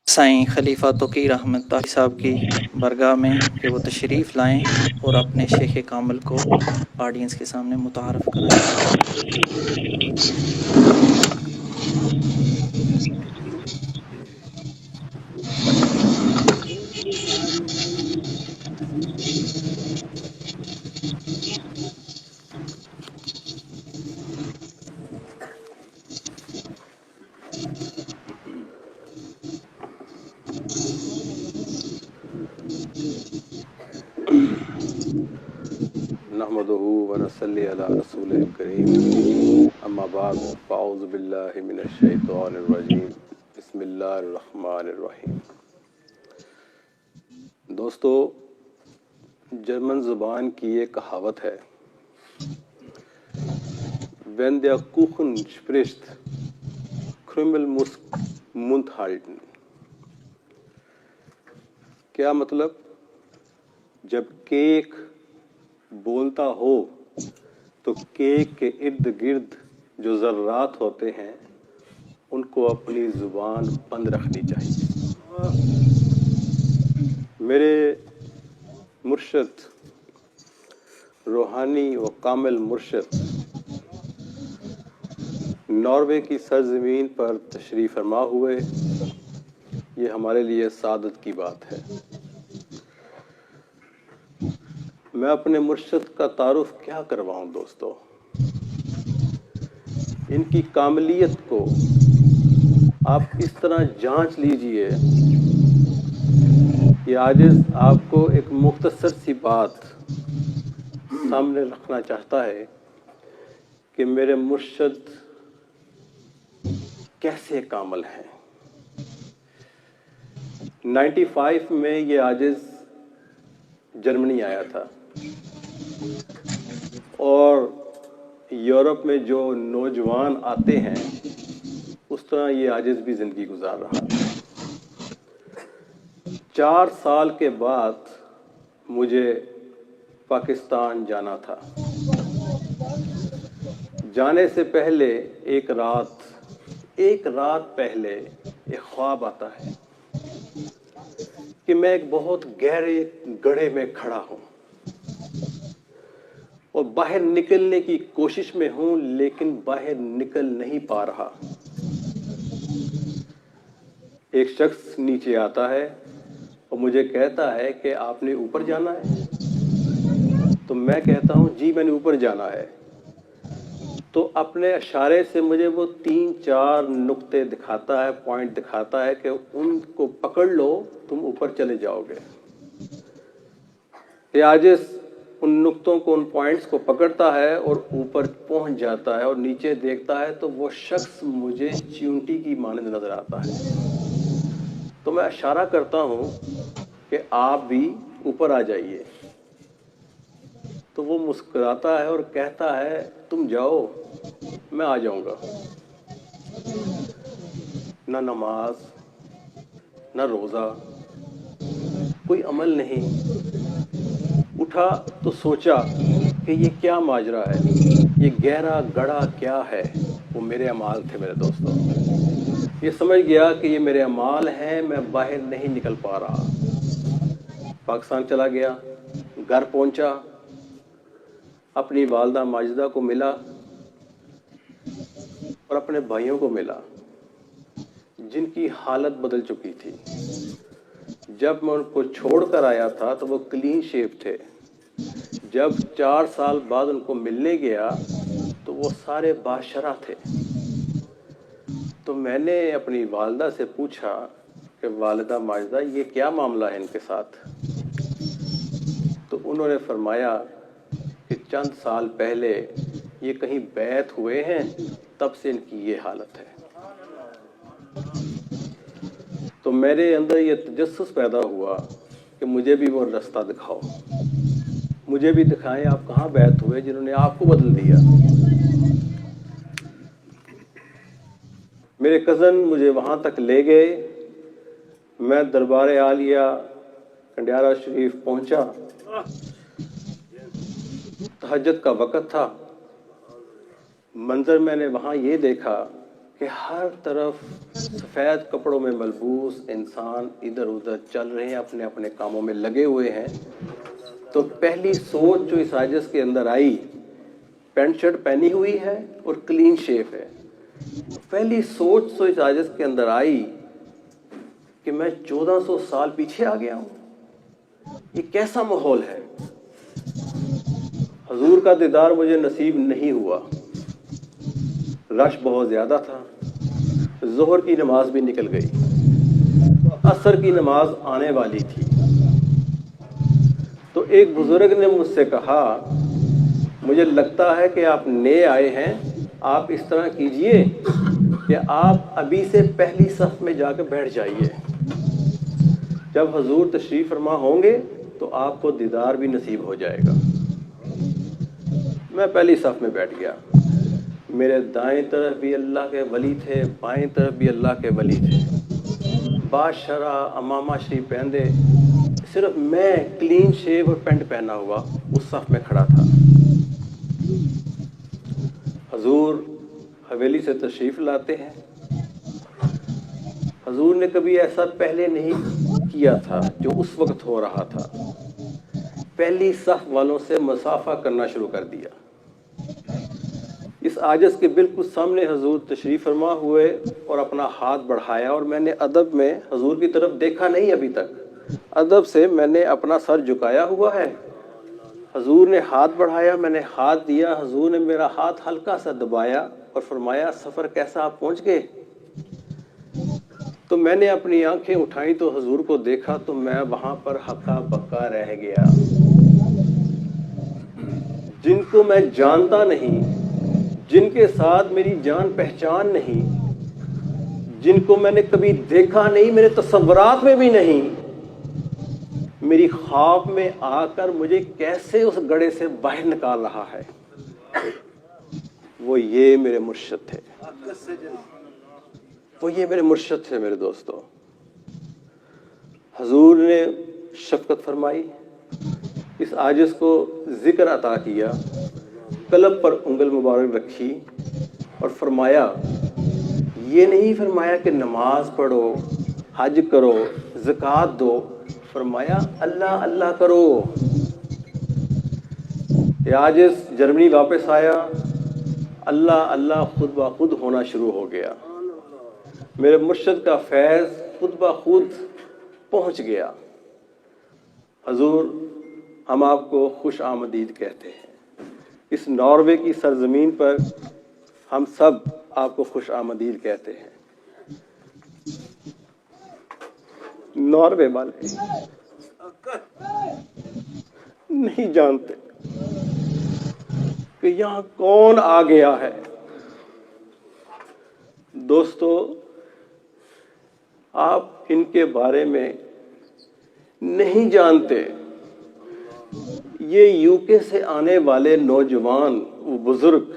سائیں خلیفہ توقیر احمد طاہری صاحب کی برگاہ میں کہ وہ تشریف لائیں اور اپنے شیخ کامل کو آڈینس کے سامنے متعارف کرائیں۔ نحمدہ ونصلی علی رسول الکریم اما بعد فاعوذ باللہ من الشیطان الرجیم بسم اللہ الرحمن الرحیم۔ دوستو، جرمن زبان کی ایک کہاوت ہے، Wenn der Kuchen spricht, Krümel muss Mund halten۔ کیا مطلب؟ جب کیک بولتا ہو تو کیک کے ارد گرد جو ذرات ہوتے ہیں ان کو اپنی زبان بند رکھنی چاہیے۔ میرے مرشد، روحانی و کامل مرشد، ناروے کی سرزمین پر تشریف فرما ہوئے، یہ ہمارے لیے سعادت کی بات ہے۔ میں اپنے مرشد کا تعارف کیا کرواؤں دوستو؟ ان کی کاملیت کو آپ اس طرح جانچ لیجئے۔ یہ عاجز آپ کو ایک مختصر سی بات سامنے رکھنا چاہتا ہے کہ میرے مرشد کیسے کامل ہیں۔ 95 میں یہ عاجز جرمنی آیا تھا اور یورپ میں جو نوجوان آتے ہیں اس طرح یہ عاجز بھی زندگی گزار رہا تھا۔ 4 سال کے بعد مجھے پاکستان جانا تھا۔ جانے سے پہلے ایک رات پہلے ایک خواب آتا ہے کہ میں ایک بہت گہرے گڑھے میں کھڑا ہوں اور باہر نکلنے کی کوشش میں ہوں لیکن باہر نکل نہیں پا رہا۔ ایک شخص نیچے آتا ہے اور مجھے کہتا ہے کہ آپ نے اوپر جانا ہے؟ تو میں کہتا ہوں جی میں نے اوپر جانا ہے۔ تو اپنے اشارے سے مجھے وہ 3-4 نقطے دکھاتا ہے، پوائنٹ دکھاتا ہے کہ ان کو پکڑ لو، تم اوپر چلے جاؤ گے۔ یہ عاجز ان نقطوں کو، ان پوائنٹس کو پکڑتا ہے اور اوپر پہنچ جاتا ہے اور نیچے دیکھتا ہے تو وہ شخص مجھے چیونٹی کی مانند نظر آتا ہے۔ تو میں اشارہ کرتا ہوں کہ آپ بھی اوپر آ جائیے۔ تو وہ مسکراتا ہے اور کہتا ہے تم جاؤ، میں آ جاؤں گا۔ نہ نماز، نہ روزہ، کوئی عمل نہیں۔ اٹھا تو سوچا کہ یہ کیا ماجرا ہے، یہ گہرا گڑھا کیا ہے؟ وہ میرے اعمال تھے میرے دوستوں۔ یہ سمجھ گیا کہ یہ میرے اعمال ہیں، میں باہر نہیں نکل پا رہا۔ پاکستان چلا گیا، گھر پہنچا، اپنی والدہ ماجدہ کو ملا اور اپنے بھائیوں کو ملا جن کی حالت بدل چکی تھی۔ جب میں ان کو چھوڑ کر آیا تھا تو وہ کلین شیپ تھے۔ جب 4 سال بعد ان کو ملنے گیا تو وہ سارے باشرہ تھے۔ تو میں نے اپنی والدہ سے پوچھا کہ والدہ ماجدہ یہ کیا معاملہ ہے ان کے ساتھ؟ تو انہوں نے فرمایا کہ چند سال پہلے یہ کہیں بیعت ہوئے ہیں، تب سے ان کی یہ حالت ہے۔ تو میرے اندر یہ تجسس پیدا ہوا کہ مجھے بھی وہ رستہ دکھاؤ، مجھے بھی دکھائیں آپ کہاں بیعت ہوئے جنہوں نے آپ کو بدل دیا۔ میرے کزن مجھے وہاں تک لے گئے، میں دربار عالیہ کنڈیارہ شریف پہنچا۔ تہجد کا وقت تھا۔ منظر میں نے وہاں یہ دیکھا کہ ہر طرف سفید کپڑوں میں ملبوس انسان ادھر ادھر چل رہے ہیں، اپنے اپنے کاموں میں لگے ہوئے ہیں، تو پہلی سوچ جو اس عاجز کے اندر آئی، پینٹ شرٹ پہنی ہوئی ہے اور کلین شیف ہے، پہلی سوچ تو اس عاجز کے اندر آئی کہ میں 1400 سال پیچھے آ گیا ہوں، یہ کیسا ماحول ہے۔ حضور کا دیدار مجھے نصیب نہیں ہوا، رش بہت زیادہ تھا، ظہر کی نماز بھی نکل گئی، عصر کی نماز آنے والی تھی، تو ایک بزرگ نے مجھ سے کہا، مجھے لگتا ہے کہ آپ نئے آئے ہیں، آپ اس طرح کیجئے کہ آپ ابھی سے پہلی صف میں جا کے بیٹھ جائیے، جب حضور تشریف فرما ہوں گے تو آپ کو دیدار بھی نصیب ہو جائے گا۔ میں پہلی صف میں بیٹھ گیا، میرے دائیں طرف بھی اللہ کے ولی تھے، بائیں طرف بھی اللہ کے ولی تھے، باشرہ امامہ شریف پہندے، صرف میں کلین شیو اور پینٹ پہنا ہوا اس صف میں کھڑا تھا۔ حضور حویلی سے تشریف لاتے ہیں، حضور نے کبھی ایسا پہلے نہیں کیا تھا جو اس وقت ہو رہا تھا، پہلی صف والوں سے مصافحہ کرنا شروع کر دیا۔ اس عاجز کے بالکل سامنے حضور تشریف فرما ہوئے اور اپنا ہاتھ بڑھایا، اور میں نے ادب میں حضور کی طرف دیکھا نہیں ابھی تک، ادب سے میں نے اپنا سر جھکایا ہوا ہے، حضور نے ہاتھ بڑھایا، میں نے ہاتھ دیا، حضور نے میرا ہاتھ ہلکا سا دبایا اور فرمایا سفر کیسا آپ پہنچ گئے؟ تو میں نے اپنی آنکھیں اٹھائیں تو حضور کو دیکھا، تو میں وہاں پر ہکا بکا رہ گیا۔ جن کو میں جانتا نہیں، جن کے ساتھ میری جان پہچان نہیں، جن کو میں نے کبھی دیکھا نہیں، میرے تصورات میں بھی نہیں، میری خواب میں آ کر مجھے کیسے اس گڑھے سے باہر نکال رہا ہے، وہ یہ میرے مرشد تھے، وہ یہ میرے مرشد تھے میرے دوستوں۔ حضور نے شفقت فرمائی، اس عاجز کو ذکر عطا کیا، قلب پر انگل مبارک رکھی اور فرمایا، یہ نہیں فرمایا کہ نماز پڑھو، حج کرو، زکوٰۃ دو، فرمایا اللہ اللہ کرو۔ یہ عاجز جرمنی واپس آیا، اللہ اللہ خود بخود ہونا شروع ہو گیا، میرے مرشد کا فیض خود بخود پہنچ گیا۔ حضور ہم آپ کو خوش آمدید کہتے ہیں، اس ناروے کی سرزمین پر ہم سب آپ کو خوش آمدید کہتے ہیں۔ ناروے والے نہیں جانتے کہ یہاں کون آ گیا ہے۔ دوستو، آپ ان کے بارے میں نہیں جانتے، یہ یو کے سے آنے والے نوجوان وہ بزرگ،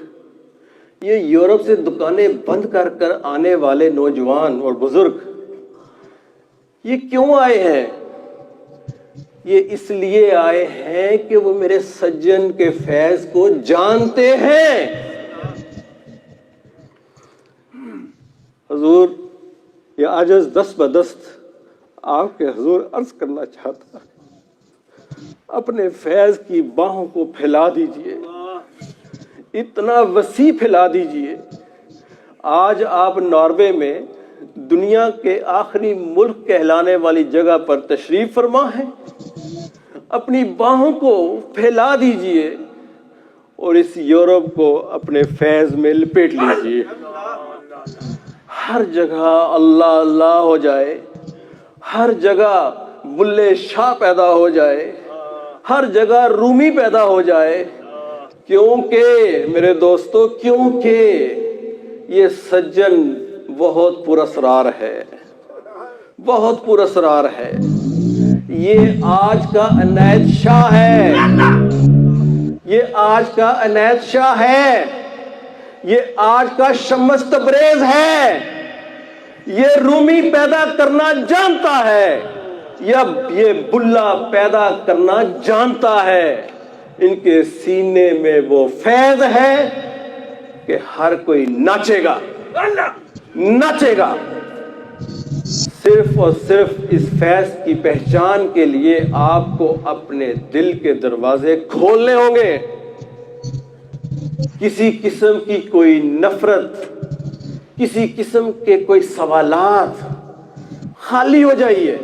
یہ یورپ سے دکانیں بند کر کر آنے والے نوجوان اور بزرگ، یہ کیوں آئے ہیں؟ یہ اس لیے آئے ہیں کہ وہ میرے سجن کے فیض کو جانتے ہیں۔ حضور یہ عاجز دست بدست آپ کے حضور عرض کرنا چاہتا ہے، اپنے فیض کی باہوں کو پھیلا دیجئے، اتنا وسیع پھیلا دیجئے۔ آج آپ ناروے میں دنیا کے آخری ملک کہلانے والی جگہ پر تشریف فرما ہے، اپنی باہوں کو پھیلا دیجئے اور اس یورپ کو اپنے فیض میں لپیٹ لیجئے۔ ہر جگہ اللہ اللہ ہو جائے، ہر جگہ بلے شاہ پیدا ہو جائے، ہر جگہ رومی پیدا ہو جائے، کیونکہ میرے دوستو، کیونکہ یہ سجن بہت پراسرار ہے، بہت پراسرار ہے۔ یہ آج کا عنایت شاہ ہے، یہ آج کا عنایت شاہ ہے، یہ آج کا شمس تبریز ہے، یہ رومی پیدا کرنا جانتا ہے، یہ بلا پیدا کرنا جانتا ہے۔ ان کے سینے میں وہ فیض ہے کہ ہر کوئی ناچے گا۔ ناچے گا۔ صرف اور صرف اس فیض کی پہچان کے لیے آپ کو اپنے دل کے دروازے کھولنے ہوں گے۔ کسی قسم کی کوئی نفرت، کسی قسم کے کوئی سوالات، خالی ہو جائیے،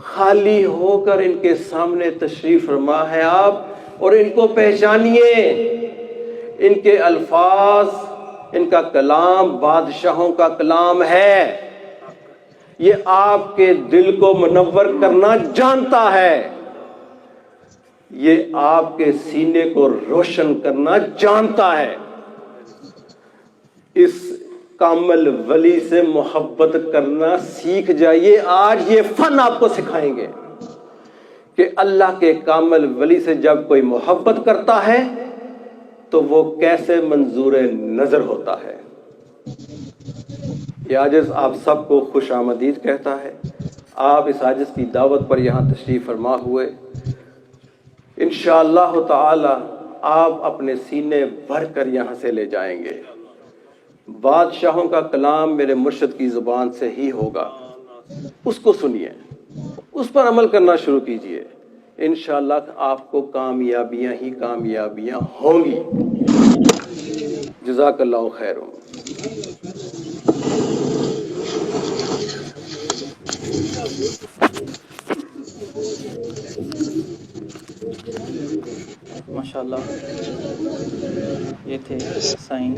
خالی ہو کر ان کے سامنے تشریف فرما ہے آپ، اور ان کو پہچانیے۔ ان کے الفاظ، ان کا کلام بادشاہوں کا کلام ہے۔ یہ آپ کے دل کو منور کرنا جانتا ہے، یہ آپ کے سینے کو روشن کرنا جانتا ہے۔ اس کامل ولی سے محبت کرنا سیکھ جائیے۔ آج یہ فن آپ کو سکھائیں گے کہ اللہ کے کامل ولی سے جب کوئی محبت کرتا ہے تو وہ کیسے منظور نظر ہوتا ہے۔ یہ عاجز آپ سب کو خوش آمدید کہتا ہے۔ آپ اس عاجز کی دعوت پر یہاں تشریف فرما ہوئے، انشاءاللہ تعالی آپ اپنے سینے بھر کر یہاں سے لے جائیں گے۔ بادشاہوں کا کلام میرے مرشد کی زبان سے ہی ہوگا، اس کو سنیے، اس پر عمل کرنا شروع کیجئے، انشاءاللہ آپ کو کامیابیاں ہی کامیابیاں ہوں گی۔ جزاک اللہ خیر۔ ماشاءاللہ، یہ تھے سائن